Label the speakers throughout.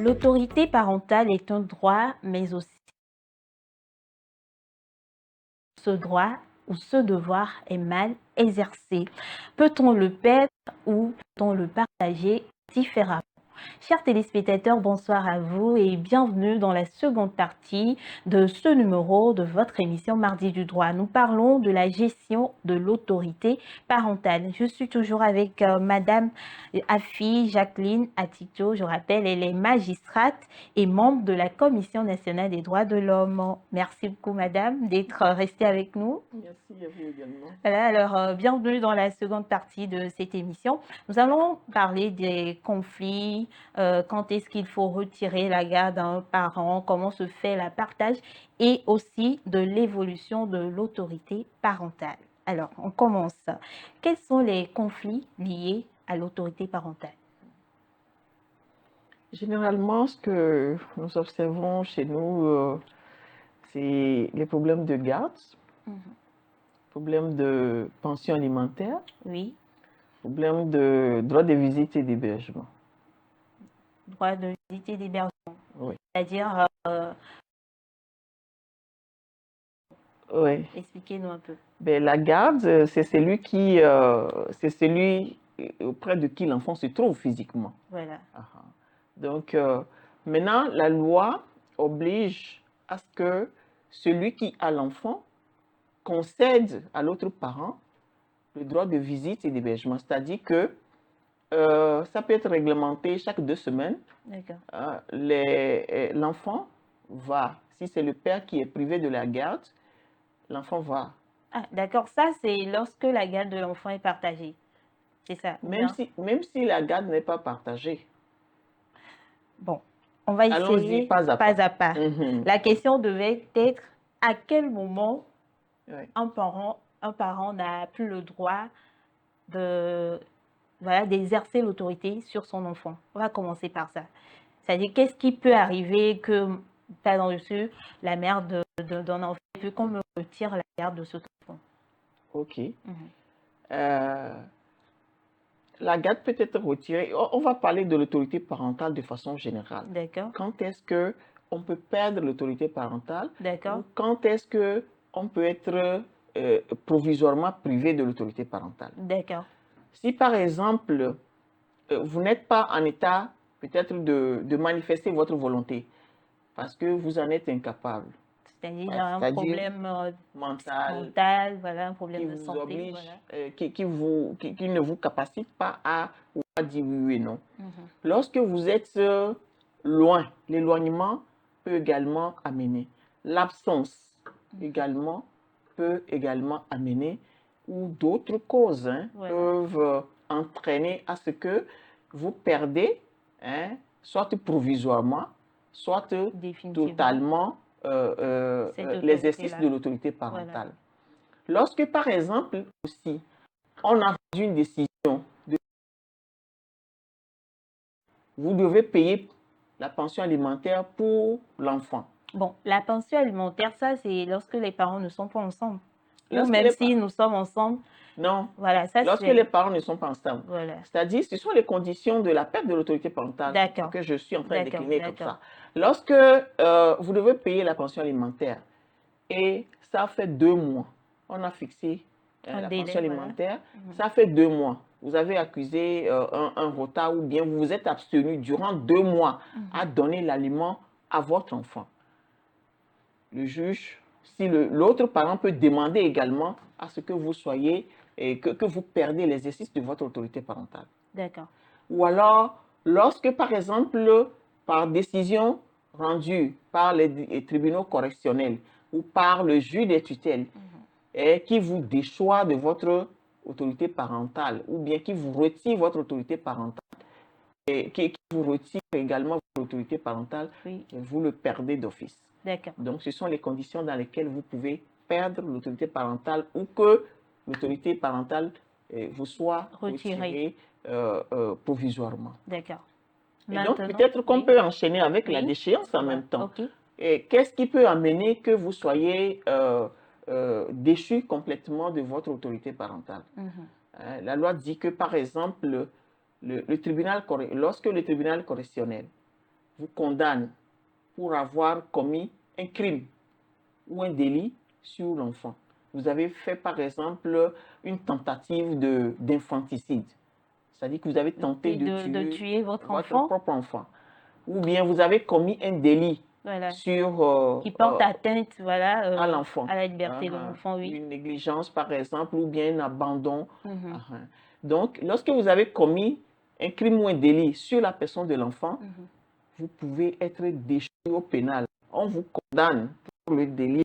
Speaker 1: L'autorité parentale est un droit, mais aussi ce droit ou ce devoir est mal exercé. Peut-on le perdre ou peut-on le partager différemment? Chers téléspectateurs, bonsoir à vous et bienvenue dans la seconde partie de ce numéro de votre émission Mardi du droit. Nous parlons de la gestion de l'autorité parentale. Je suis toujours avec Madame Afi Jacqueline Atito. Je rappelle, elle est magistrate et membre de la Commission nationale des droits de l'homme. Merci beaucoup, Madame, d'être restée avec nous.
Speaker 2: Merci à vous également.
Speaker 1: Voilà, alors bienvenue dans la seconde partie de cette émission. Nous allons parler des conflits, quand est-ce qu'il faut retirer la garde d'un parent, comment se fait la partage et aussi de l'évolution de l'autorité parentale. Alors, on commence. Quels sont les conflits liés à l'autorité parentale?
Speaker 2: Généralement, ce que nous observons chez nous, c'est les problèmes de garde, problèmes de pension alimentaire,
Speaker 1: Oui,
Speaker 2: problèmes de droit de visite et d'hébergement.
Speaker 1: droit de visite et d'hébergement.
Speaker 2: Oui.
Speaker 1: C'est-à-dire,
Speaker 2: Oui.
Speaker 1: expliquez-nous un peu.
Speaker 2: Ben, la garde, c'est celui auprès de qui l'enfant se trouve physiquement.
Speaker 1: Voilà.
Speaker 2: Donc, maintenant, la loi oblige à ce que celui qui a l'enfant concède à l'autre parent le droit de visite et d'hébergement. C'est-à-dire que ça peut être réglementé chaque 2 semaines.
Speaker 1: D'accord.
Speaker 2: L'enfant va, si c'est le père qui est privé de la garde, l'enfant va.
Speaker 1: Ah, d'accord. Ça, c'est lorsque la garde de l'enfant est partagée. C'est ça.
Speaker 2: Même si la garde n'est pas partagée.
Speaker 1: Bon, on va
Speaker 2: Allons-y
Speaker 1: essayer
Speaker 2: pas à
Speaker 1: pas
Speaker 2: pas.
Speaker 1: à pas. La question devait être à quel moment
Speaker 2: Ouais.
Speaker 1: un parent n'a plus le droit de, voilà, d'exercer l'autorité sur son enfant. On va commencer par ça. C'est-à-dire, qu'est-ce qui peut arriver que, pas dans dessus, la mère d'un enfant veut qu'on me retire la garde de cet enfant?
Speaker 2: OK. La garde peut être retirée. On va parler de l'autorité parentale de façon générale.
Speaker 1: D'accord.
Speaker 2: Quand est-ce qu'on peut perdre l'autorité parentale?
Speaker 1: D'accord.
Speaker 2: Ou quand est-ce qu'on peut être provisoirement privé de l'autorité parentale?
Speaker 1: D'accord.
Speaker 2: Si par exemple, vous n'êtes pas en état peut-être de manifester votre volonté parce que vous en êtes incapable,
Speaker 1: C'est-à-dire, il y a un
Speaker 2: c'est-à-dire
Speaker 1: problème
Speaker 2: mental,
Speaker 1: mental, voilà, un
Speaker 2: qui
Speaker 1: problème de
Speaker 2: vous
Speaker 1: santé,
Speaker 2: oblige,
Speaker 1: voilà.
Speaker 2: qui ne vous capacite pas à dire oui et non. Lorsque vous êtes loin, l'éloignement peut également amener. L'absence également peut également amener, ou d'autres causes
Speaker 1: Voilà.
Speaker 2: peuvent entraîner à ce que vous perdez, soit provisoirement, soit
Speaker 1: Définitivement.
Speaker 2: totalement
Speaker 1: Cette
Speaker 2: l'exercice
Speaker 1: autorité-là.
Speaker 2: de l'autorité
Speaker 1: Voilà.
Speaker 2: parentale. Lorsque, par exemple, aussi, on a rendu une décision, vous devez payer la pension alimentaire pour l'enfant.
Speaker 1: Bon, la pension alimentaire, ça, c'est lorsque les parents ne sont pas ensemble. Ou
Speaker 2: Lorsque
Speaker 1: même
Speaker 2: les
Speaker 1: si nous sommes ensemble.
Speaker 2: Non,
Speaker 1: Voilà, ça
Speaker 2: lorsque
Speaker 1: c'est.
Speaker 2: les parents ne sont pas ensemble.
Speaker 1: Voilà.
Speaker 2: C'est-à-dire, ce sont les conditions de la perte de l'autorité parentale
Speaker 1: D'accord.
Speaker 2: que je suis en train de
Speaker 1: D'accord,
Speaker 2: décliner comme
Speaker 1: d'accord.
Speaker 2: ça. Lorsque vous devez payer la pension alimentaire et ça fait 2 mois, on a fixé
Speaker 1: Un
Speaker 2: la
Speaker 1: délai,
Speaker 2: pension
Speaker 1: voilà.
Speaker 2: alimentaire, ça fait 2 mois. Vous avez accusé un retard ou bien vous vous êtes abstenu durant 2 mois à donner l'aliment à votre enfant. Le juge, si l'autre parent peut demander également à ce que vous soyez et que vous perdez l'exercice de votre autorité parentale.
Speaker 1: D'accord.
Speaker 2: Ou alors, lorsque par exemple, par décision rendue par les tribunaux correctionnels ou par le juge des tutelles, qui vous déchoit de votre autorité parentale ou bien qui vous retire votre autorité parentale, et qui vous retire également votre autorité parentale,
Speaker 1: Oui.
Speaker 2: vous le perdez d'office.
Speaker 1: D'accord.
Speaker 2: Donc, ce sont les conditions dans lesquelles vous pouvez perdre l'autorité parentale ou que l'autorité parentale vous soit retirée provisoirement.
Speaker 1: D'accord.
Speaker 2: Et donc,
Speaker 1: Maintenant,
Speaker 2: peut-être qu'on
Speaker 1: oui.
Speaker 2: peut enchaîner avec la
Speaker 1: Oui.
Speaker 2: déchéance en
Speaker 1: Voilà.
Speaker 2: même temps.
Speaker 1: OK.
Speaker 2: Et qu'est-ce qui peut amener que vous soyez déchu complètement de votre autorité parentale? La loi dit que, par exemple, lorsque le tribunal correctionnel vous condamne pour avoir commis un crime ou un délit sur l'enfant. Vous avez fait, par exemple, une tentative d'infanticide. C'est-à-dire que vous avez tenté
Speaker 1: de tuer votre
Speaker 2: votre
Speaker 1: enfant.
Speaker 2: propre enfant. Ou bien vous avez commis un délit
Speaker 1: Voilà.
Speaker 2: sur,
Speaker 1: Qui porte atteinte, voilà,
Speaker 2: à l'enfant.
Speaker 1: à la liberté de l'enfant, oui.
Speaker 2: Une négligence, par exemple, ou bien un abandon.
Speaker 1: Mhm.
Speaker 2: Donc, lorsque vous avez commis un crime ou un délit sur la personne de l'enfant,
Speaker 1: Mhm.
Speaker 2: vous pouvez être déchu au pénal. On vous condamne pour le délit.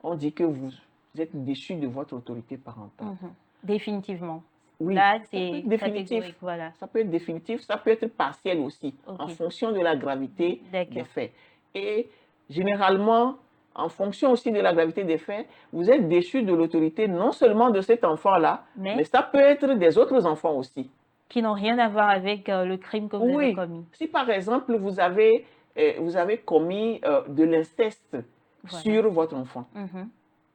Speaker 2: On dit que vous êtes déchu de votre autorité parentale.
Speaker 1: Mhm. Définitivement.
Speaker 2: Oui,
Speaker 1: Là,
Speaker 2: ça peut
Speaker 1: c'est
Speaker 2: être définitif.
Speaker 1: catégorique, voilà.
Speaker 2: Ça peut être définitif, ça peut être partiel aussi, en
Speaker 1: Ok.
Speaker 2: fonction de la gravité des
Speaker 1: D'accord.
Speaker 2: faits. Et généralement, en fonction aussi de la gravité des faits, vous êtes déchu de l'autorité non seulement de cet enfant-là, mais ça peut être des autres enfants aussi.
Speaker 1: Qui n'ont rien à voir avec le crime que vous avez commis.
Speaker 2: Si par exemple vous avez commis de l'inceste sur votre enfant,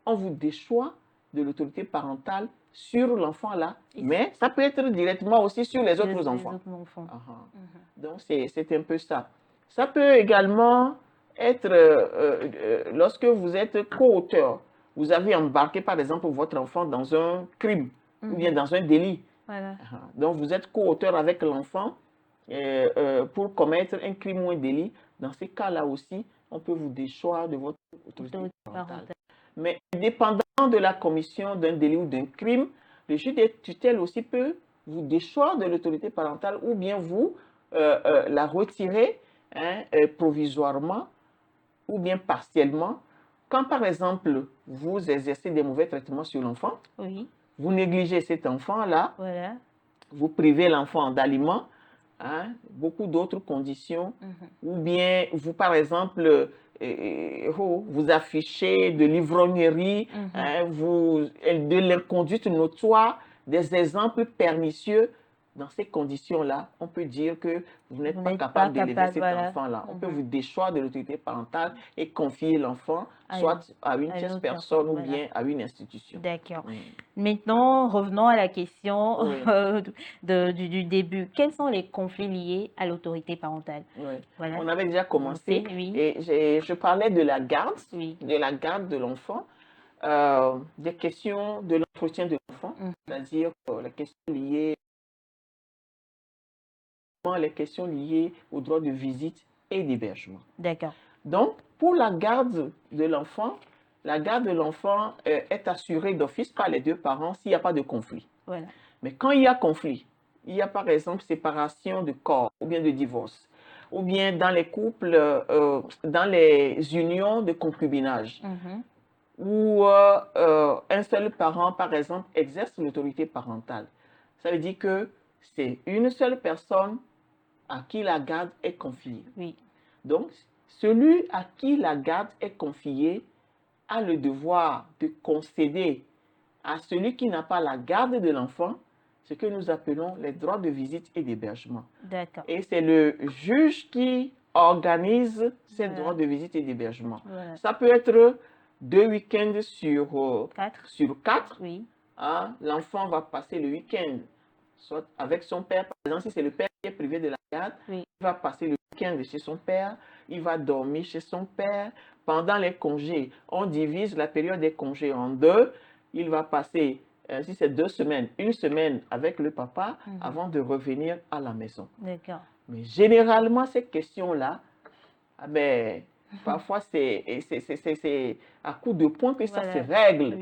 Speaker 2: on vous déchoit de l'autorité parentale sur l'enfant là, mais ça peut être directement aussi sur les autres enfants. Donc c'est un peu ça. Ça peut également être lorsque vous êtes co-auteur. Vous avez embarqué par exemple votre enfant dans un crime ou bien dans un délit.
Speaker 1: Voilà.
Speaker 2: Donc vous êtes co-auteur avec l'enfant pour commettre un crime ou un délit. Dans ces cas-là aussi, on peut vous déchoir de votre autorité parentale. Mais dépendant de la commission d'un délit ou d'un crime, le juge des tutelles aussi peut vous déchoir de l'autorité parentale ou bien vous la retirer provisoirement ou bien partiellement. Quand par exemple, vous exercez des mauvais traitements sur l'enfant, vous négligez cet enfant-là, vous privez l'enfant d'aliments, beaucoup d'autres conditions, ou bien vous, par exemple, vous affichez de l'ivrognerie, de l'inconduite notoire, des exemples pernicieux. Dans ces conditions-là, on peut dire que vous n'êtes pas capable d'élever cet enfant-là. On peut vous déchoir de l'autorité parentale et confier l'enfant soit à une tierce personne ou bien à une institution.
Speaker 1: D'accord. Maintenant, revenons à la question du début. Quels sont les conflits liés à l'autorité parentale?
Speaker 2: Voilà. On avait déjà commencé et je parlais de la garde, de l'enfant, des questions de l'entretien de l'enfant, c'est-à-dire les questions liées aux droits de visite et d'hébergement.
Speaker 1: D'accord.
Speaker 2: Donc, pour la garde de l'enfant est assurée d'office par les deux parents s'il n'y a pas de conflit.
Speaker 1: Voilà.
Speaker 2: Mais quand il y a conflit, il y a par exemple séparation de corps ou bien de divorce, ou bien dans les couples, dans les unions de concubinage, où un seul parent, par exemple, exerce l'autorité parentale. Ça veut dire que c'est une seule personne à qui la garde est confiée. Donc, celui à qui la garde est confiée a le devoir de concéder à celui qui n'a pas la garde de l'enfant ce que nous appelons les droits de visite et d'hébergement. Et c'est le juge qui organise ces droits de visite et d'hébergement. Ça peut être 2 week-ends sur 4. L'enfant va passer le week-end soit avec son père. Par exemple, si c'est le père qui est privé de la garde, il va passer le week-end chez son père, il va dormir chez son père. Pendant les congés, on divise la période des congés en 2. Il va passer, si c'est 2 semaines, 1 semaine avec le papa avant de revenir à la maison. Mais généralement, ces questions-là, parfois c'est à coup de poing que ça se règle.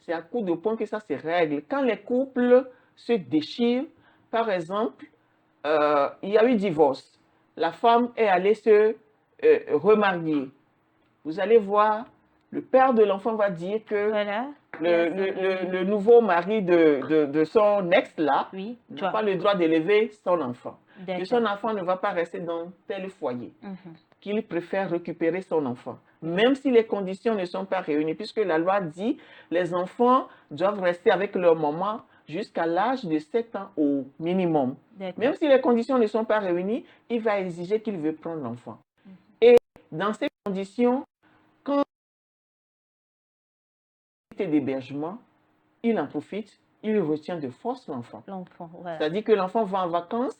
Speaker 2: C'est à coup de poing que ça se règle. Quand les couples se déchirent, par exemple, il y a eu divorce. La femme est allée se remarier. Vous allez voir, le père de l'enfant va dire que le nouveau mari de son ex-là n'a pas le droit d'élever son enfant. Que son enfant ne va pas rester dans tel foyer. Qu'il préfère récupérer son enfant. Même si les conditions ne sont pas réunies, puisque la loi dit que les enfants doivent rester avec leur maman jusqu'à l'âge de 7 ans au minimum. Même si les conditions ne sont pas réunies, il va exiger qu'il veut prendre l'enfant. Et dans ces conditions, quand il y a d'hébergement, il en profite, il retient de force l'enfant. C'est-à-dire que l'enfant va en vacances,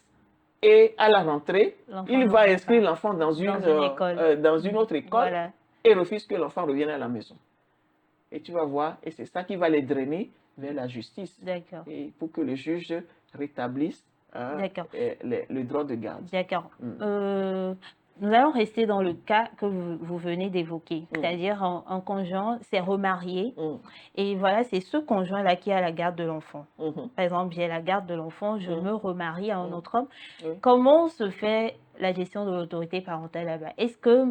Speaker 2: et à la rentrée,
Speaker 1: L'enfant
Speaker 2: il
Speaker 1: ne
Speaker 2: va
Speaker 1: vient
Speaker 2: inscrire
Speaker 1: pas
Speaker 2: l'enfant dans
Speaker 1: dans
Speaker 2: une autre école
Speaker 1: Voilà,
Speaker 2: et refuse que l'enfant revienne à la maison. Et tu vas voir, et c'est ça qui va les drainer vers la justice.
Speaker 1: d'accord.
Speaker 2: Et pour que le juge rétablisse
Speaker 1: D'accord.
Speaker 2: le droit de garde.
Speaker 1: D'accord.
Speaker 2: Mm.
Speaker 1: Nous allons rester dans le cas que vous venez d'évoquer,
Speaker 2: Mm.
Speaker 1: c'est-à-dire un conjoint s'est remarié
Speaker 2: Mm.
Speaker 1: et voilà, c'est ce conjoint-là qui a la garde de l'enfant.
Speaker 2: Mhm.
Speaker 1: Par exemple, j'ai la garde de l'enfant, je
Speaker 2: Mm.
Speaker 1: me remarie à un
Speaker 2: Mm.
Speaker 1: autre homme.
Speaker 2: Oui.
Speaker 1: Comment se fait la gestion de l'autorité parentale là-bas? Est-ce que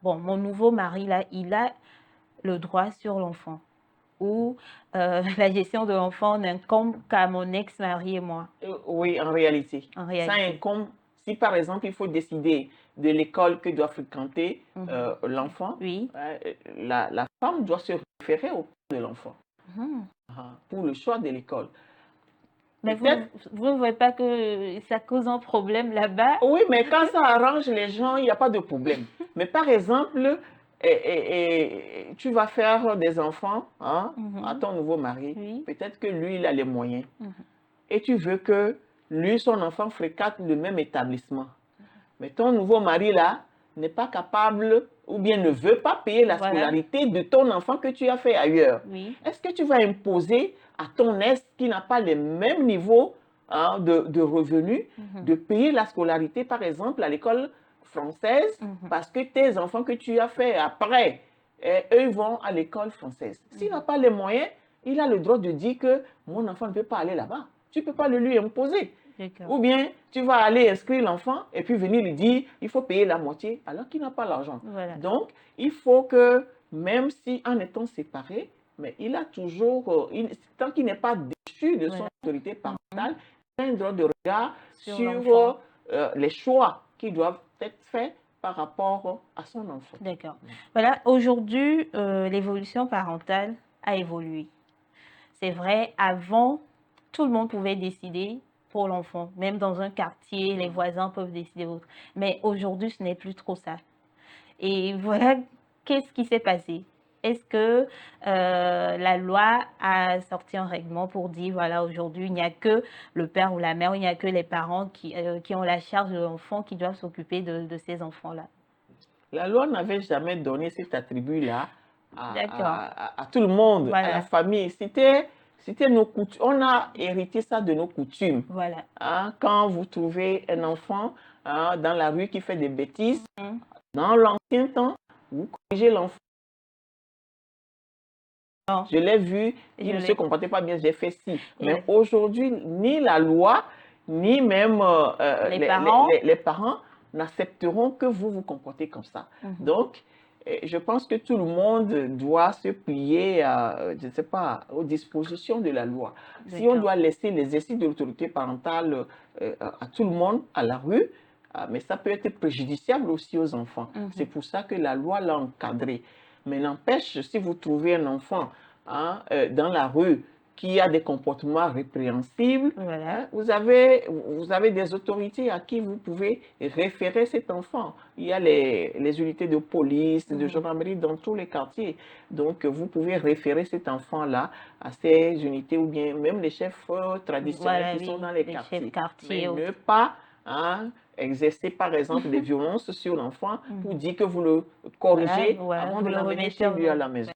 Speaker 1: mon nouveau mari là, il a le droit sur l'enfant? Ou la gestion de l'enfant n'incombe qu'à mon ex-mari et moi,
Speaker 2: Oui, en réalité.
Speaker 1: en
Speaker 2: Ça
Speaker 1: réalité?
Speaker 2: incombe, si par exemple il faut décider de l'école que doit fréquenter
Speaker 1: Mhm.
Speaker 2: l'enfant,
Speaker 1: Oui.
Speaker 2: la femme doit se référer au père de l'enfant
Speaker 1: Mhm.
Speaker 2: pour le choix de l'école.
Speaker 1: Mais
Speaker 2: Peut-être,
Speaker 1: vous ne voyez pas que ça cause un problème là-bas?
Speaker 2: oui, mais quand ça arrange les gens, il n'y a pas de problème. Mais par exemple, tu vas faire des enfants à
Speaker 1: Mhm.
Speaker 2: ton nouveau mari,
Speaker 1: Oui.
Speaker 2: peut-être que lui, il a les moyens.
Speaker 1: Mhm.
Speaker 2: Et tu veux que lui, son enfant fréquente le même établissement. Mais ton nouveau mari là n'est pas capable ou bien ne veut pas payer la
Speaker 1: Voilà.
Speaker 2: scolarité de ton enfant que tu as fait ailleurs.
Speaker 1: Oui.
Speaker 2: Est-ce que tu vas imposer à ton ex qui n'a pas les mêmes niveaux de revenus
Speaker 1: Mhm.
Speaker 2: de payer la scolarité, par exemple, à l'école française
Speaker 1: Mhm.
Speaker 2: parce que tes enfants que tu as fait après, eux vont à l'école française. S'il n'a pas les moyens, il a le droit de dire que mon enfant ne peut pas aller là-bas. Tu ne peux pas le lui imposer.
Speaker 1: D'accord.
Speaker 2: Ou bien tu vas aller inscrire l'enfant et puis venir lui dire il faut payer la moitié alors qu'il n'a pas l'argent.
Speaker 1: Voilà.
Speaker 2: Donc, il faut que même si en étant séparés, mais il a toujours, tant qu'il n'est pas déchu de son
Speaker 1: Voilà.
Speaker 2: autorité parentale, il a un droit de regard
Speaker 1: Sur
Speaker 2: sur
Speaker 1: l'enfant.
Speaker 2: les choix qui doivent être faits par rapport à son enfant.
Speaker 1: D'accord. Voilà, aujourd'hui, l'évolution parentale a évolué. C'est vrai, avant, tout le monde pouvait décider pour l'enfant. Même dans un quartier, les voisins peuvent décider autre. Mais aujourd'hui, ce n'est plus trop ça. Et voilà, qu'est-ce qui s'est passé? Est-ce que la loi a sorti un règlement pour dire, voilà, aujourd'hui, il n'y a que le père ou la mère, il n'y a que les parents qui ont la charge de l'enfant, qui doivent s'occuper de ces enfants-là?
Speaker 2: La loi n'avait jamais donné cet attribut-là
Speaker 1: D'accord.
Speaker 2: à tout le monde, à la
Speaker 1: Voilà,
Speaker 2: famille. C'était nos coutumes. On a hérité ça de nos coutumes.
Speaker 1: voilà.
Speaker 2: Quand vous trouvez un enfant dans la rue qui fait des bêtises,
Speaker 1: Mhm.
Speaker 2: dans l'ancien temps, vous corrigez l'enfant.
Speaker 1: Bon,
Speaker 2: Je l'ai vu,
Speaker 1: je
Speaker 2: il ne se
Speaker 1: l'ai.
Speaker 2: comportait pas bien, j'ai fait ci. Mais
Speaker 1: Et
Speaker 2: aujourd'hui, ni la loi, ni même
Speaker 1: les parents?
Speaker 2: les parents n'accepteront que vous vous comportez comme ça.
Speaker 1: Mhm.
Speaker 2: Donc, je pense que tout le monde doit se plier, je ne sais pas, aux dispositions de la loi. Si on
Speaker 1: D'accord.
Speaker 2: doit laisser l'exercice de l'autorité parentale à tout le monde à la rue, mais ça peut être préjudiciable aussi aux enfants.
Speaker 1: Mhm.
Speaker 2: C'est pour ça que la loi l'a encadré. Mais n'empêche, si vous trouvez un enfant dans la rue qui a des comportements répréhensibles,
Speaker 1: Voilà.
Speaker 2: vous avez des autorités à qui vous pouvez référer cet enfant. Il y a les unités de police, de gendarmerie dans tous les quartiers. Donc, vous pouvez référer cet enfant-là à ces unités ou bien même les chefs traditionnels
Speaker 1: Voilà,
Speaker 2: qui sont
Speaker 1: oui,
Speaker 2: dans les
Speaker 1: les chefs
Speaker 2: quartiers.
Speaker 1: quartiers
Speaker 2: Mais
Speaker 1: et
Speaker 2: ne
Speaker 1: autres.
Speaker 2: pas exercer, par exemple, des violences sur l'enfant pour dire que vous le corrigez
Speaker 1: Voilà,
Speaker 2: avant
Speaker 1: vous
Speaker 2: de
Speaker 1: le
Speaker 2: l'amener
Speaker 1: remettez
Speaker 2: chez
Speaker 1: en
Speaker 2: lui à
Speaker 1: ordre.
Speaker 2: la maison.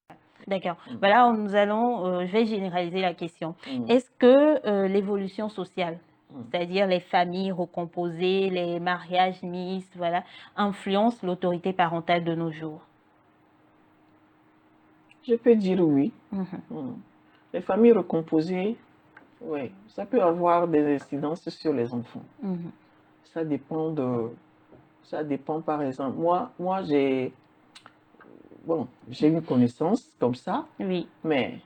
Speaker 1: D'accord. Voilà, nous allons, je vais généraliser la question.
Speaker 2: Mm.
Speaker 1: Est-ce que l'évolution sociale,
Speaker 2: Mm.
Speaker 1: c'est-à-dire les familles recomposées, les mariages mixtes, voilà, influencent l'autorité parentale de nos jours?
Speaker 2: Je peux dire oui.
Speaker 1: Mhm.
Speaker 2: Mm. Les familles recomposées, oui, ça peut avoir des incidences sur les enfants.
Speaker 1: Mhm.
Speaker 2: Ça dépend ça dépend par exemple. Moi j'ai une connaissance comme ça,
Speaker 1: Oui,
Speaker 2: mais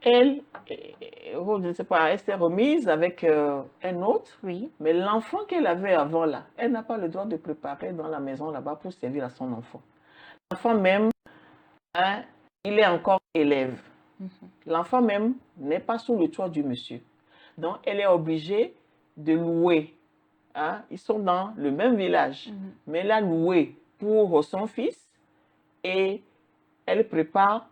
Speaker 2: elle, je ne sais pas, elle s'est remise avec un autre,
Speaker 1: oui.
Speaker 2: mais l'enfant qu'elle avait avant là, elle n'a pas le droit de préparer dans la maison là-bas pour servir à son enfant. L'enfant même, il est encore élève.
Speaker 1: Mhm.
Speaker 2: L'enfant même n'est pas sous le toit du monsieur. Donc, elle est obligée de louer. Ils sont dans le même village, mais elle a loué pour son fils et elle prépare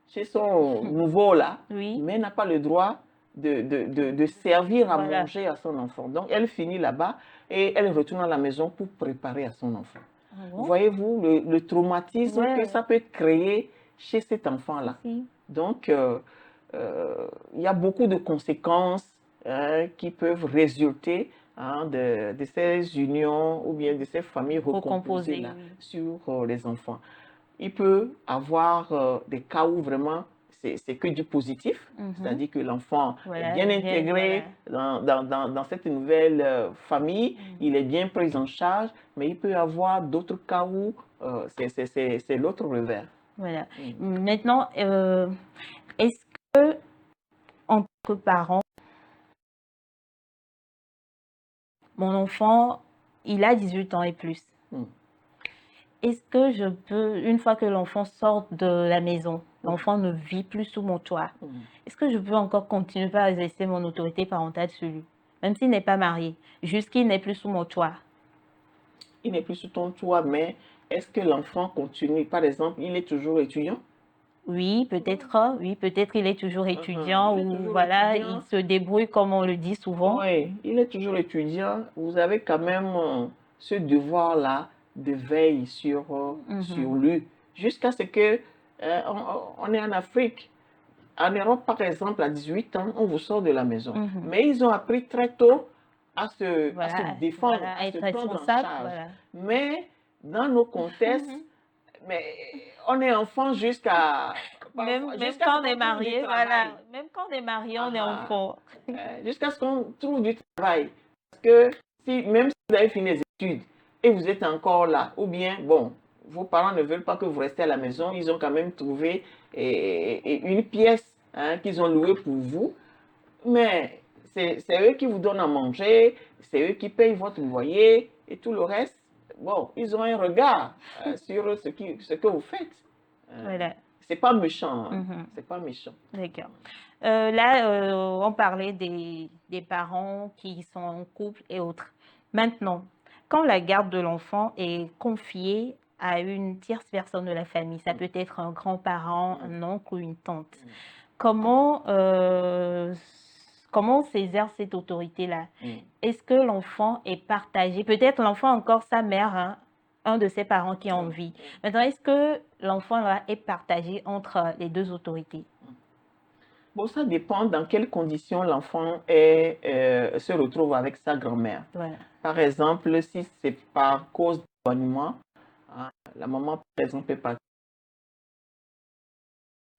Speaker 2: chez son nouveau là,
Speaker 1: Oui.
Speaker 2: mais n'a pas le droit de servir à
Speaker 1: Voilà.
Speaker 2: manger à son enfant. Donc, elle finit là-bas et elle retourne à la maison pour préparer à son enfant.
Speaker 1: Ah bon?
Speaker 2: Voyez-vous le traumatisme que
Speaker 1: Ouais.
Speaker 2: ça peut créer chez cet enfant-là.
Speaker 1: Si.
Speaker 2: Donc, il y a beaucoup de conséquences qui peuvent résulter de ces unions ou bien de ces familles recomposées
Speaker 1: Recomposer,
Speaker 2: là,
Speaker 1: oui.
Speaker 2: sur les enfants. Il peut avoir des cas où vraiment c'est que du positif, c'est-à-dire que l'enfant est
Speaker 1: Voilà,
Speaker 2: bien
Speaker 1: bien, voilà.
Speaker 2: intégré dans cette nouvelle famille, il est bien pris en charge, mais il peut y avoir d'autres cas où c'est l'autre revers.
Speaker 1: Voilà. Maintenant, est-ce que, en tant que parent, mon enfant, il a 18 ans et plus.
Speaker 2: Mm.
Speaker 1: Est-ce que je peux, une fois que l'enfant sort de la maison, l'enfant ne vit plus sous mon toit, est-ce que je peux encore continuer à exercer mon autorité parentale sur lui, même s'il n'est pas marié, jusqu'il n'est plus sous mon toit?
Speaker 2: Il n'est plus sous ton toit, mais est-ce que l'enfant continue? Par exemple, il est toujours étudiant?
Speaker 1: Oui, peut-être il est toujours étudiant
Speaker 2: Il est
Speaker 1: ou
Speaker 2: toujours
Speaker 1: voilà, il
Speaker 2: étudiant.
Speaker 1: se débrouille comme on le dit souvent.
Speaker 2: Oui, il est toujours étudiant. Vous avez quand même ce devoir-là de veille sur lui jusqu'à ce que on est en Afrique. En Europe, par exemple, à 18 ans, on vous sort de la maison. Mais ils ont appris très tôt à se
Speaker 1: Voilà,
Speaker 2: défendre,
Speaker 1: voilà,
Speaker 2: à
Speaker 1: être
Speaker 2: se prendre en
Speaker 1: responsable,
Speaker 2: charge.
Speaker 1: voilà.
Speaker 2: Mais dans nos contextes, mais on est enfant jusqu'à
Speaker 1: Même
Speaker 2: jusqu'à ce
Speaker 1: quand on est
Speaker 2: qu'on trouve du
Speaker 1: marié,
Speaker 2: travail.
Speaker 1: voilà, même quand on est marié, on est
Speaker 2: Ah,
Speaker 1: enfant.
Speaker 2: jusqu'à ce qu'on trouve du travail. Parce que même si vous avez fini les études et vous êtes encore là, ou bien, bon, vos parents ne veulent pas que vous restiez à la maison, ils ont quand même trouvé une pièce qu'ils ont louée pour vous, mais c'est eux qui vous donnent à manger, c'est eux qui payent votre loyer et tout le reste. Bon, ils ont un regard sur ce que vous faites.
Speaker 1: Voilà.
Speaker 2: C'est pas méchant, c'est pas méchant.
Speaker 1: D'accord. Là, on parlait des parents qui sont en couple et autres. Maintenant, quand la garde de l'enfant est confiée à une tierce personne de la famille, ça peut être un grand-parent, un oncle ou une tante, comment, comment on s'exerce cette autorité-là? Est-ce que l'enfant est partagé? Peut-être l'enfant a encore sa mère, hein, un de ses parents qui est en vie. Maintenant, est-ce que l'enfant là est partagé entre les deux autorités?
Speaker 2: Bon, ça dépend dans quelles conditions l'enfant se retrouve avec sa grand-mère.
Speaker 1: Voilà.
Speaker 2: Par exemple, si c'est par cause d'éloignement, la maman, par exemple, est partie,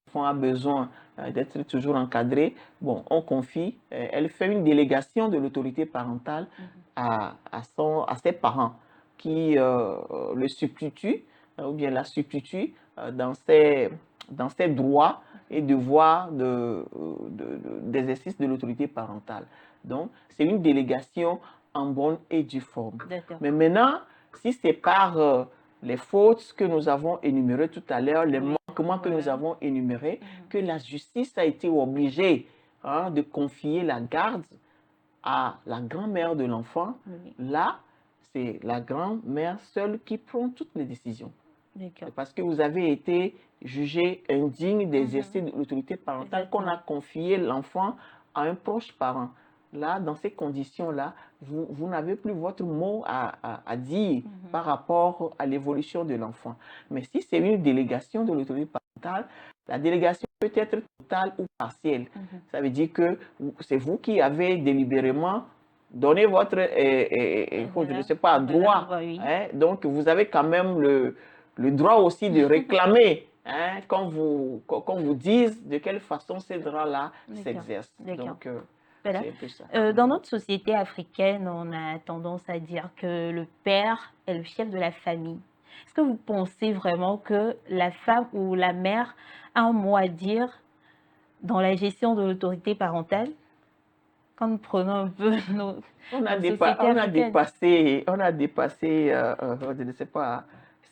Speaker 2: l'enfant a besoin d'être toujours encadré. Bon, on confie, elle fait une délégation de l'autorité parentale à ses parents qui le substituent ou bien la substituent dans ses droits et devoirs d'exercice de l'autorité parentale. Donc, c'est une délégation en bonne et due forme. Mais maintenant, si c'est par les fautes que nous avons énumérées tout à l'heure, les manquements que nous avons énumérés, que la justice a été obligée de confier la garde à la grand-mère de l'enfant, là, c'est la grand-mère seule qui prend toutes les décisions. Parce que vous avez été jugé indigne d'exercer l'autorité parentale qu'on a confié l'enfant à un proche parent. Là, dans ces conditions-là, vous n'avez plus votre mot à dire par rapport à l'évolution de l'enfant. Mais si c'est une délégation de l'autorité parentale, la délégation peut être totale ou partielle. Ça veut dire que c'est vous qui avez délibérément donné votre, je ne sais pas, droit. Donc, vous avez quand même le droit aussi de réclamer qu'on vous dise de quelle façon ces droits-là s'exercent. Donc,
Speaker 1: voilà.
Speaker 2: c'est un peu ça.
Speaker 1: Dans notre société africaine, on a tendance à dire que le père est le chef de la famille. Est-ce que vous pensez vraiment que la femme ou la mère a un mot à dire dans la gestion de l'autorité parentale? Quand nous prenons un peu nos sociétés africaines.
Speaker 2: On a dépassé, je ne sais pas,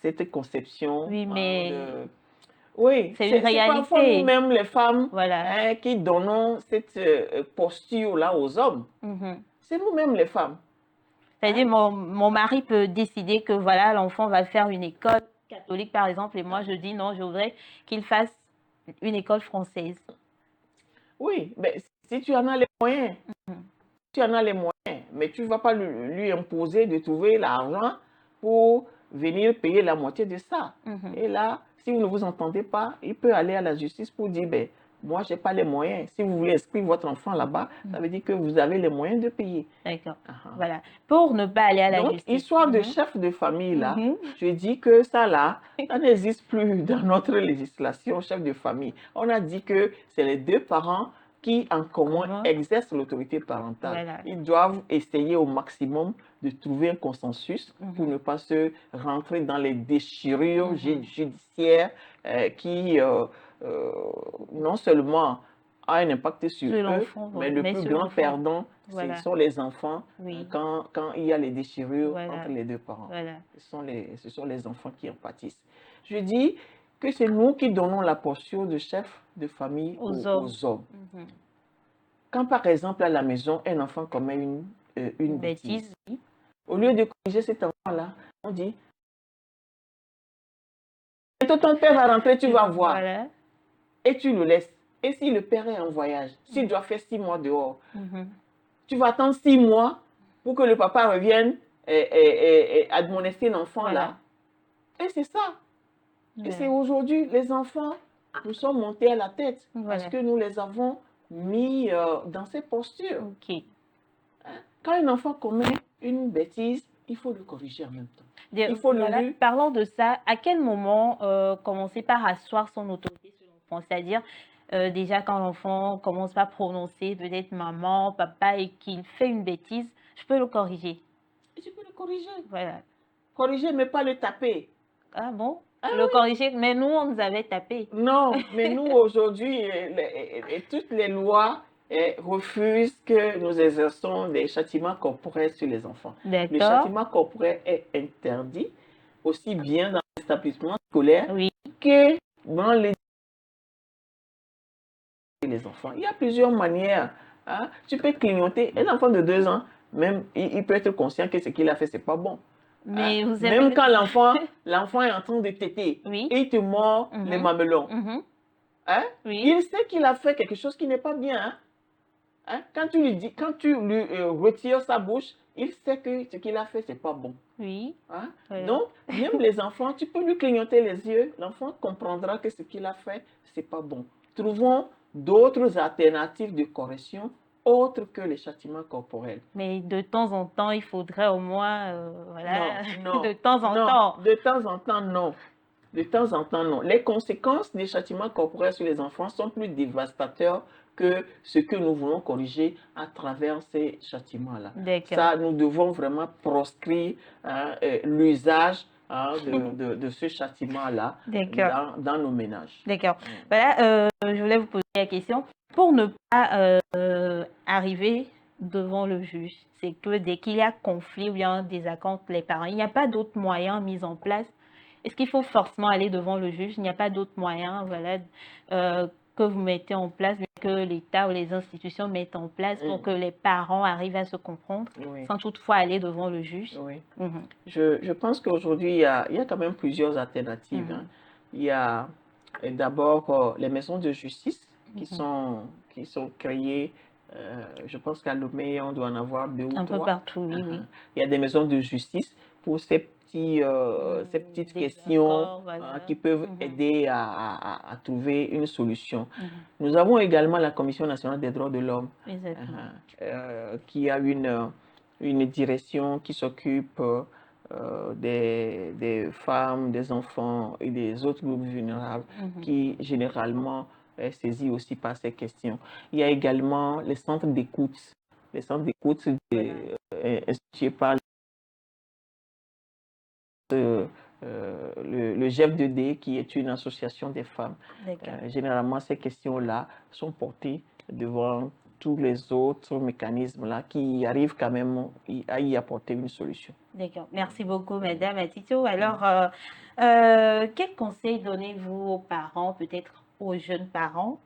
Speaker 2: cette conception.
Speaker 1: Oui, mais
Speaker 2: oui,
Speaker 1: c'est une réalité.
Speaker 2: Parfois nous-mêmes, les femmes,
Speaker 1: voilà.
Speaker 2: qui donnons cette posture-là aux hommes. C'est nous-mêmes, les femmes.
Speaker 1: C'est-à-dire, mon mari peut décider que voilà, l'enfant va faire une école catholique, par exemple, et moi, je dis non, je voudrais qu'il fasse une école française.
Speaker 2: Oui, mais Si tu en as les moyens,
Speaker 1: Mhm.
Speaker 2: tu en as les moyens, mais tu ne vas pas lui imposer de trouver l'argent pour venir payer la moitié de ça.
Speaker 1: Mhm.
Speaker 2: Et là, si vous ne vous entendez pas, il peut aller à la justice pour dire, ben, moi, je n'ai pas les moyens. Si vous voulez inscrire votre enfant là-bas, ça veut dire que vous avez les moyens de payer.
Speaker 1: D'accord.
Speaker 2: Ah.
Speaker 1: Voilà. Pour ne pas aller à la
Speaker 2: Donc,
Speaker 1: justice.
Speaker 2: histoire de chef de famille, là,
Speaker 1: Mhm.
Speaker 2: je dis que ça, là, ça n'existe plus dans notre législation, chef de famille. On a dit que c'est les deux parents qui, en commun,
Speaker 1: Comment?
Speaker 2: exercent l'autorité parentale.
Speaker 1: Voilà.
Speaker 2: Ils doivent essayer au maximum de trouver un consensus pour ne pas se rentrer dans les déchirures judiciaires qui, non seulement a un impact sur
Speaker 1: Sur
Speaker 2: eux,
Speaker 1: l'enfant,
Speaker 2: mais le plus
Speaker 1: sur
Speaker 2: grand
Speaker 1: l'enfant.
Speaker 2: perdant,
Speaker 1: Voilà.
Speaker 2: ce sont les enfants
Speaker 1: Oui.
Speaker 2: quand il y a les déchirures
Speaker 1: Voilà.
Speaker 2: entre les deux parents.
Speaker 1: Voilà.
Speaker 2: Ce sont les enfants qui en pâtissent. Je dis que c'est nous qui donnons la portion de chef de famille
Speaker 1: Aux
Speaker 2: aux
Speaker 1: hommes.
Speaker 2: hommes. Quand par exemple à la maison, un enfant commet une bêtise,
Speaker 1: Oui.
Speaker 2: au lieu de corriger cet enfant-là, on dit ton père va rentrer, tu vas voir.
Speaker 1: Voilà.
Speaker 2: Et tu le laisses. Et si le père est en voyage, s'il doit faire 6 mois dehors, tu vas attendre 6 mois pour que le papa revienne et admonester l'enfant là. Et c'est ça. Et c'est aujourd'hui, les enfants nous sont montés à la tête parce que nous les avons mis dans ces postures. Quand un enfant commet une bêtise, il faut le corriger en même temps. Il faut le
Speaker 1: Parlons de ça. À quel moment commencer par asseoir son autorité sur l'enfant? C'est-à-dire, déjà quand l'enfant commence par prononcer peut-être maman, papa et qu'il fait une bêtise, je peux le corriger.
Speaker 2: Et tu peux le corriger.
Speaker 1: Voilà.
Speaker 2: Corriger, mais pas le taper.
Speaker 1: Ah bon? Le corriger, mais nous, on nous avait tapé.
Speaker 2: Non, mais nous, aujourd'hui, toutes les lois refusent que nous exerçons des châtiments corporels sur les enfants. Le châtiment corporel est interdit, aussi bien dans l'établissement scolaire que dans les enfants. Il y a plusieurs manières. Hein. Tu peux clignoter. Un enfant de 2 ans, même, il peut être conscient que ce qu'il a fait, c'est pas bon.
Speaker 1: Mais
Speaker 2: hein. Même quand l'enfant est en train de téter, et il te mord les mamelons. Hein? Il sait qu'il a fait quelque chose qui n'est pas bien. Hein? Hein? Quand tu lui retires sa bouche, il sait que ce qu'il a fait, c'est pas bon. Hein? Donc, même les enfants, tu peux lui clignoter les yeux, l'enfant comprendra que ce qu'il a fait, c'est pas bon. Trouvons d'autres alternatives de correction autres que les châtiments corporels.
Speaker 1: Mais de temps en temps, il faudrait au moins,
Speaker 2: non,
Speaker 1: de temps en temps.
Speaker 2: De temps en temps, non. De temps en temps, non. Les conséquences des châtiments corporels sur les enfants sont plus dévastateurs que ce que nous voulons corriger à travers ces châtiments-là. Ça, nous devons vraiment proscrire l'usage de ce châtiment-là dans nos ménages.
Speaker 1: D'accord. Voilà, je voulais vous poser la question. Pour ne pas arriver devant le juge, c'est que dès qu'il y a conflit ou bien désaccord entre les parents, il n'y a pas d'autres moyens mis en place. Est-ce qu'il faut forcément aller devant le juge? Il n'y a pas d'autres moyens que vous mettez en place, que l'État ou les institutions mettent en place pour que les parents arrivent à se comprendre sans toutefois aller devant le juge?
Speaker 2: Je pense qu'aujourd'hui, il y a quand même plusieurs alternatives. Hein. Il y a d'abord les maisons de justice qui sont créées. Je pense qu'à Lomé, on doit en avoir 2 ou 3.
Speaker 1: Un peu partout, oui.
Speaker 2: Il y a des maisons de justice pour ces petites questions qui peuvent aider à trouver une solution. Nous avons également la Commission nationale des droits de l'homme qui a une direction qui s'occupe des femmes, des enfants et des autres groupes vulnérables qui généralement est saisi aussi par ces questions. Il y a également les centres d'écoute. Les centres d'écoute institués par le GF2D, qui est une association des femmes. Généralement, ces questions-là sont portées devant tous les autres mécanismes-là qui arrivent quand même à y apporter une solution.
Speaker 1: D'accord. Merci beaucoup, Madame Atito. Alors, quel conseil donnez-vous aux parents, peut-être aux jeunes parents?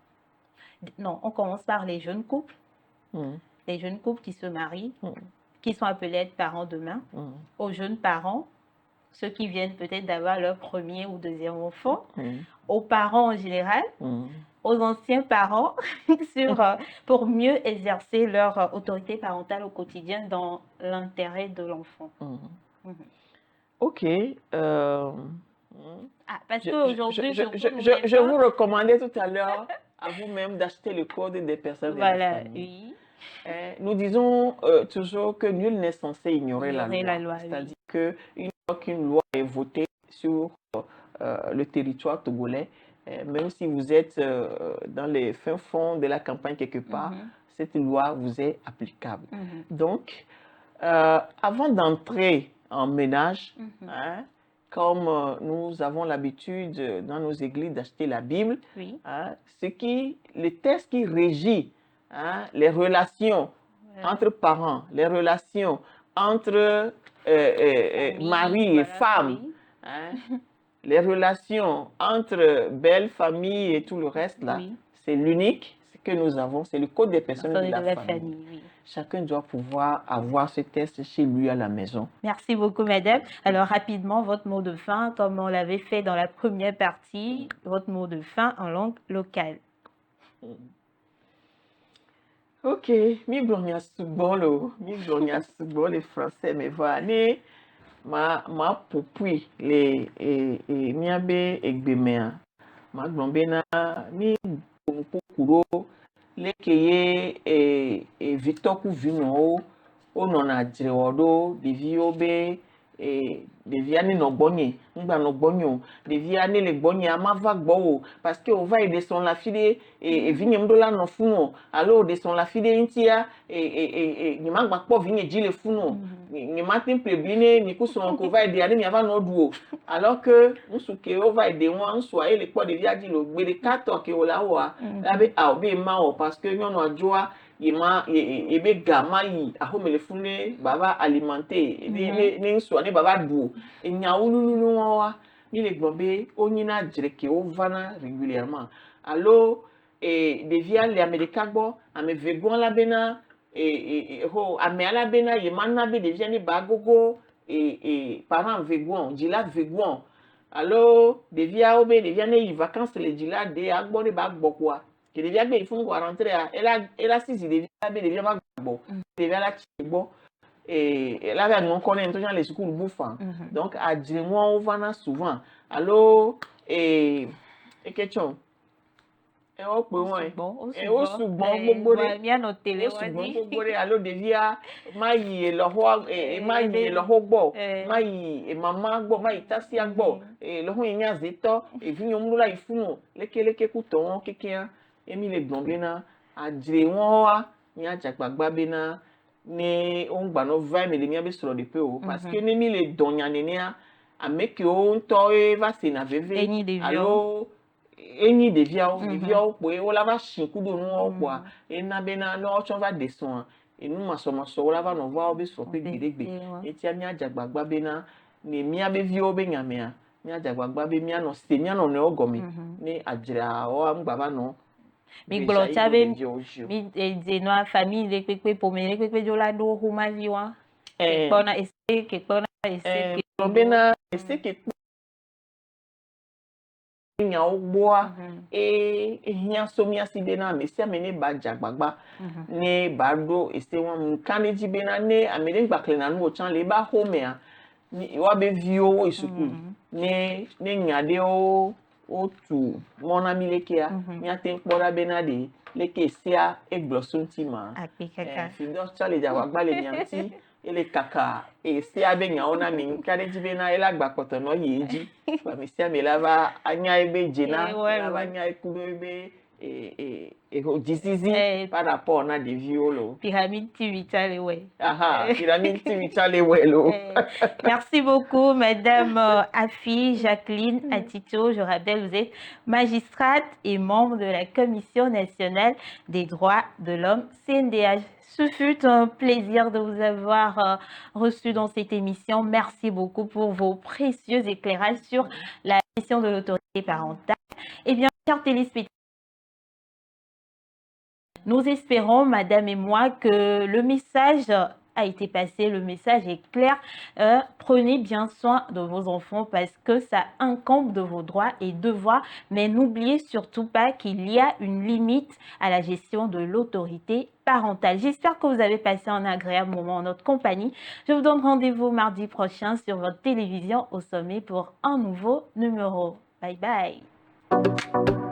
Speaker 1: Non, on commence par les jeunes couples. Les jeunes couples qui se marient, qui sont appelés à être parents demain. Aux jeunes parents, ceux qui viennent peut-être d'avoir leur premier ou deuxième enfant,
Speaker 2: Mhm.
Speaker 1: aux parents en général,
Speaker 2: Mhm.
Speaker 1: aux anciens parents, pour mieux exercer leur autorité parentale au quotidien dans l'intérêt de l'enfant.
Speaker 2: Mhm.
Speaker 1: Mhm.
Speaker 2: Ok.
Speaker 1: Ah, parce
Speaker 2: Je,
Speaker 1: qu'aujourd'hui, surtout,
Speaker 2: je vous recommandais tout à l'heure à vous-même d'acheter le code des personnes de la
Speaker 1: voilà,
Speaker 2: famille.
Speaker 1: oui,
Speaker 2: Nous disons toujours que nul n'est censé ignorer la
Speaker 1: ignorer
Speaker 2: loi.
Speaker 1: la loi,
Speaker 2: C'est-à-dire
Speaker 1: oui.
Speaker 2: qu'une fois qu'une loi est votée sur le territoire togolais, même si vous êtes dans les fins fonds de la campagne quelque part,
Speaker 1: Mhm.
Speaker 2: cette loi vous est applicable.
Speaker 1: Mhm.
Speaker 2: Donc, avant d'entrer en ménage,
Speaker 1: Mhm.
Speaker 2: hein, comme nous avons l'habitude dans nos églises d'acheter la Bible,
Speaker 1: Oui,
Speaker 2: hein, le texte qui régit hein, les relations entre parents, les relations entre
Speaker 1: famille,
Speaker 2: mari et
Speaker 1: voilà,
Speaker 2: femme,
Speaker 1: oui,
Speaker 2: hein, les relations entre belle famille et tout le reste là,
Speaker 1: oui,
Speaker 2: c'est l'unique que nous avons, c'est le code des personnes de
Speaker 1: de
Speaker 2: la
Speaker 1: la
Speaker 2: famille.
Speaker 1: famille, oui.
Speaker 2: Chacun doit pouvoir avoir ce test chez lui à la maison.
Speaker 1: Merci beaucoup, madame. Alors, rapidement, votre mot de fin, comme on l'avait fait dans la première partie, votre mot de fin en langue locale.
Speaker 2: Ok, mi gloria subolo, les français me va ne ma popui le miabe egbemea ma glombe na mi kuro lekeye Victor ku vino o nɔna dzrewɔ ɖo ɖeviwo be ɖevia ne nɔ gbɔnye ŋgba nɔ gbɔnye o ɖevia ne le gbɔnyea mava gbɔ o parce que wòva yi ɖe srɔ̃ le afi ɖe evinye ŋɖo la nɔ funu o alo ɖe srɔ̃ le afi ɖe ŋutia nye magba kpɔ vinye dzi le funu o nye mate ŋu ƒle bli ne mi ku srɔ̃ ko va yi ɖea ne miava nɔ ɖu o alors que ŋutsu ke wova yi ɖe ŋua ŋutsua ye le kpɔ ɖevia dzi le o gbe ɖeka tɔ ke wòle awɔa la be a be ma wɔ parce que nyɔnua dzoa ebe ga ma yi axome le funu ne bava alimenter ne ŋutsua ne bava ɖu o enya wulululu wa mi le gblɔ be wonyina dzre ke wovana régulièrement alo ɖevia le ame ɖeka gbɔ ame eve gbɔ la bena amea la bena ye mana be ɖevia ne ba gogo parent vegoa dzila vegoa alo ɖeviawo be ɖevia ne yi vacances le dzila de agbɔ ne ba gbɔ koa ke ɖevia be yi funu ko rentrer ela sisi ɖevia be ɖevia va gbɔ ɖevia la tsi gbɔ la be aŋɔ kɔ ne ŋutɔ le sukulu bu fa donc adzre ŋuawo vana souvent alo eke tsɔ wo kpe wɔe wo sugbɔ gbogbo ɖe wo sugbɔ gbogbo ɖe alo ɖevia ma yi lɔxɔ gbɔ ma yi mama gbɔ ma yi tasia gbɔ lɔxɔ yi nya zetɔ evinyɔnu la yi funu leke ku tɔwo kekea emi le gblɔ bena adzre ŋuawoa mía dzagbagba bena ne wo ŋgbanɔ va eme le míabe srɔ̃ɖeƒe o parce que ne mi le dɔnya nenea ame kewo ŋutɔ va sena veve alo enyi ɖeviawo kpoe wola va si kudo nuawo kpoa ena bena ne woatsɔ va ɖe srɔ̃a enu masɔmasɔwo la va nɔ va wobe srɔ̃ ƒe gbeɖegbe etia míadze agbagba bena ne míabe viwo be nyamea míadze agbagba be míanɔ se míanɔ nɔewo gɔme ne adzreawoa ŋgba va nɔ
Speaker 1: mi gblɔ tsa be mi dzenɔa famille le kpekpe ƒome le kpekpe dzo la ɖo xomaviwa kpɔna ese ke kpɔna ese ke
Speaker 2: gblɔ bena ese ke kpɔ nyawo gbɔa ehiã so míasi bena ame sia ame ne ba dze agbagba ne ba ɖo ese wɔm ŋka ne dzi bena ne ame ɖe ŋgba xlẽna nu wotsã le eba xɔmea woabe viwo wo yi sukulu ne nya ɖewo wotu mɔ na mi lekea míate ŋu kpɔ ɖa bena ɖe leke esea egblɔ so ŋuti ma fidɔ tsã le dze agbagba le mia ŋuti ele kaka esea be nyawo na mi ŋka ɖe dzi bena ele agba kpɔtɔ nɔ yi edzi ame sia ame la va anya ebe dzena la va nya ku do ebe dzisizi par rapport na ɖeviwo lo
Speaker 1: pyramide TV tsa le wɛ
Speaker 2: pyramide TV tsa le wɛ lo
Speaker 1: merci beaucoup madame Afi Jacqueline Atito. Je rappelle, vous êtes magistrate et membre de la Commission nationale des droits de l'homme CNDH. Ce fut un plaisir de vous avoir reçu dans cette émission. Merci beaucoup pour vos précieux éclairages sur la question de l'autorité parentale. Eh bien, chers téléspectateurs, nous espérons, madame et moi, que le message a été passé, le message est clair. Prenez bien soin de vos enfants parce que ça incombe de vos droits et devoirs, mais n'oubliez surtout pas qu'il y a une limite à la gestion de l'autorité parentale. J'espère que vous avez passé un agréable moment en notre compagnie. Je vous donne rendez-vous mardi prochain sur votre télévision au sommet pour un nouveau numéro. Bye bye.